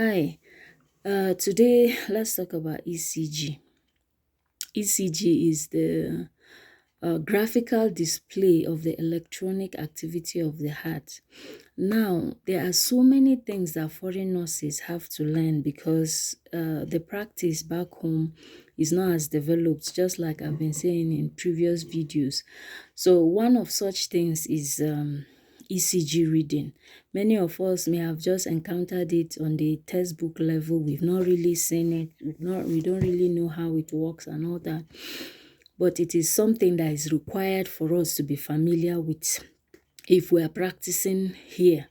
Hi, today let's talk about ECG. ECG is the graphical display of the electronic activity of the heart. Now, there are so many things that foreign nurses have to learn because the practice back home is not as developed, just like I've been saying in previous videos. So one of such things is ECG reading. Many of us may have just encountered it on the textbook level. We've not really seen it. We don't really know how it works and all that. But it is something that is required for us to be familiar with if we are practicing here.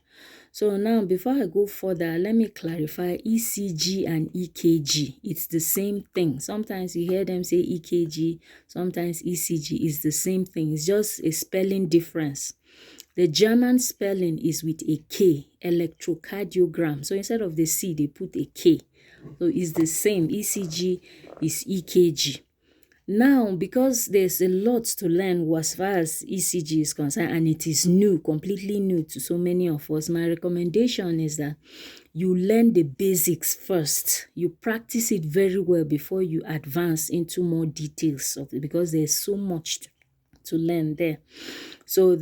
So now, before I go further, let me clarify ECG and EKG. It's the same thing. Sometimes you hear them say EKG, sometimes ECG is the same thing. It's just a spelling difference. The German spelling is with a K, electrocardiogram. So instead of the C, they put a K. So it's the same. ECG is EKG. Now, because there's a lot to learn as far as ECG is concerned, and it is new, completely new to so many of us, my recommendation is that you learn the basics first. You practice it very well before you advance into more details of it, because there's so much to learn there. So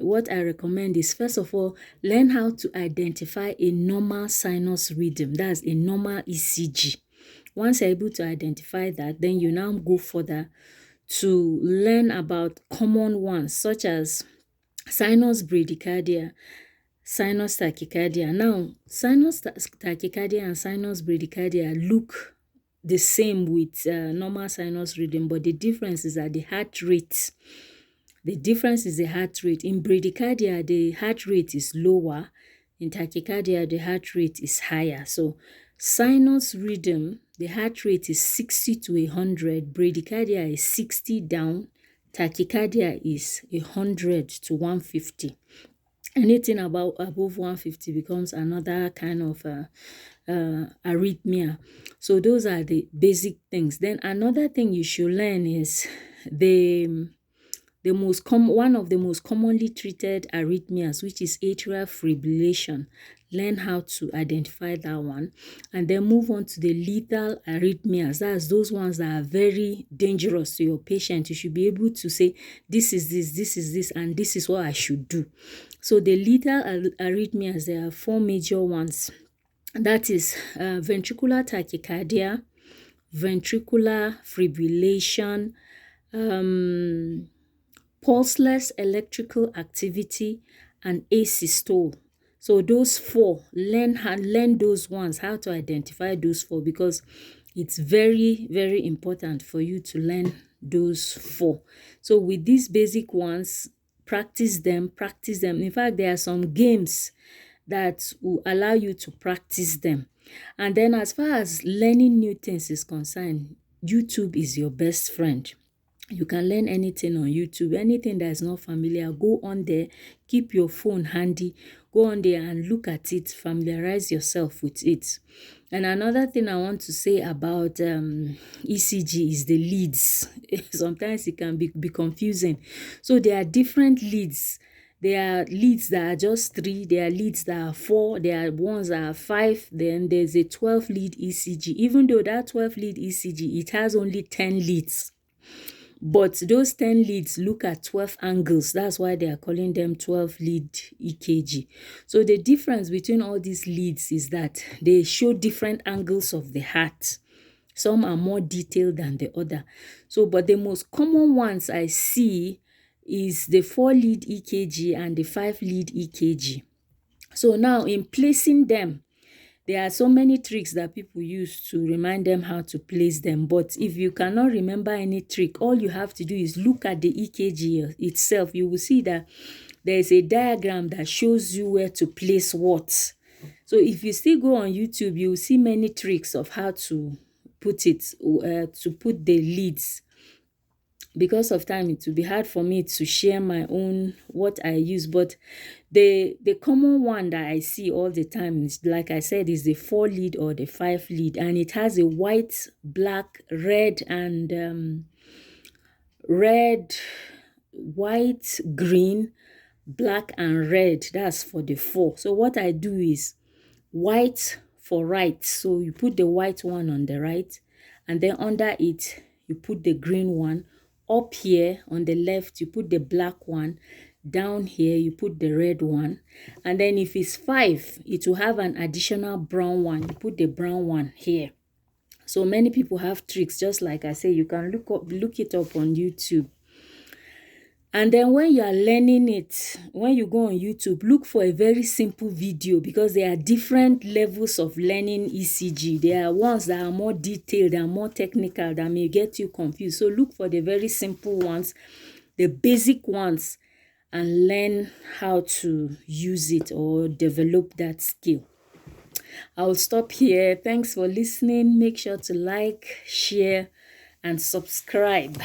what I recommend is, first of all, learn how to identify a normal sinus rhythm. That's a normal ECG. Once you're able to identify that, then you now go further to learn about common ones, such as sinus bradycardia, sinus tachycardia. Now, sinus tachycardia and sinus bradycardia look the same with normal sinus rhythm, but the difference is that the heart rate. The difference is the heart rate. In bradycardia, the heart rate is lower. In tachycardia, the heart rate is higher. So sinus rhythm, the heart rate is 60 to 100. Bradycardia is 60 down. Tachycardia is 100 to 150. Anything above 150 becomes another kind of arrhythmia. So those are the basic things. Then another thing you should learn is one of the most commonly treated arrhythmias, which is atrial fibrillation. Learn how to identify that one, and then move on to the lethal arrhythmias. That's those ones that are very dangerous to your patient. You should be able to say, this is this, and this is what I should do. So the lethal arrhythmias, there are four major ones. That is ventricular tachycardia, ventricular fibrillation, pulseless electrical activity, and asystole. So those four, learn those ones, how to identify those four, because it's very, very important for you to learn those four. So with these basic ones, practice them. In fact, there are some games that will allow you to practice them. And then as far as learning new things is concerned, YouTube is your best friend. You can learn anything on YouTube. Anything that is not familiar, go on there, keep your phone handy, go on there and look at it, familiarize yourself with it. And another thing I want to say about ECG is the leads. Sometimes it can be confusing. So there are different leads. There are leads that are just 3, there are leads that are 4, there are ones that are 5, then there's a 12 lead ECG. Even though that 12 lead ECG, it has only 10 leads. But those 10 leads look at 12 angles. That's why they are calling them 12 lead EKG. So the difference between all these leads is that they show different angles of the heart. Some are more detailed than the other. So, but the most common ones I see is the 4 lead EKG and the 5 lead EKG. So now in placing them, there are so many tricks that people use to remind them how to place them. But if you cannot remember any trick, all you have to do is look at the EKG itself. You will see that there is a diagram that shows you where to place what. So if you still go on YouTube, you will see many tricks of how to put it, to put the leads. Because of time, it will be hard for me to share my own, what I use. But the common one that I see all the time is, like I said, is the 4 lead or the 5 lead. And it has a white, black, red, and white, green, black, and red. That's for the 4. So what I do is white for right. So you put the white one on the right, and then under it, you put the green one. Up here on the left, you put the black one. Down here, you put the red one. And then if it's 5, it will have an additional brown one. You put the brown one here. So many people have tricks, just like I say, you can look it up on YouTube. And then when you are learning it, when you go on YouTube, look for a very simple video, because there are different levels of learning ECG. There are ones that are more detailed and more technical that may get you confused. So look for the very simple ones, the basic ones, and learn how to use it or develop that skill. I'll stop here. Thanks for listening. Make sure to like, share, and subscribe.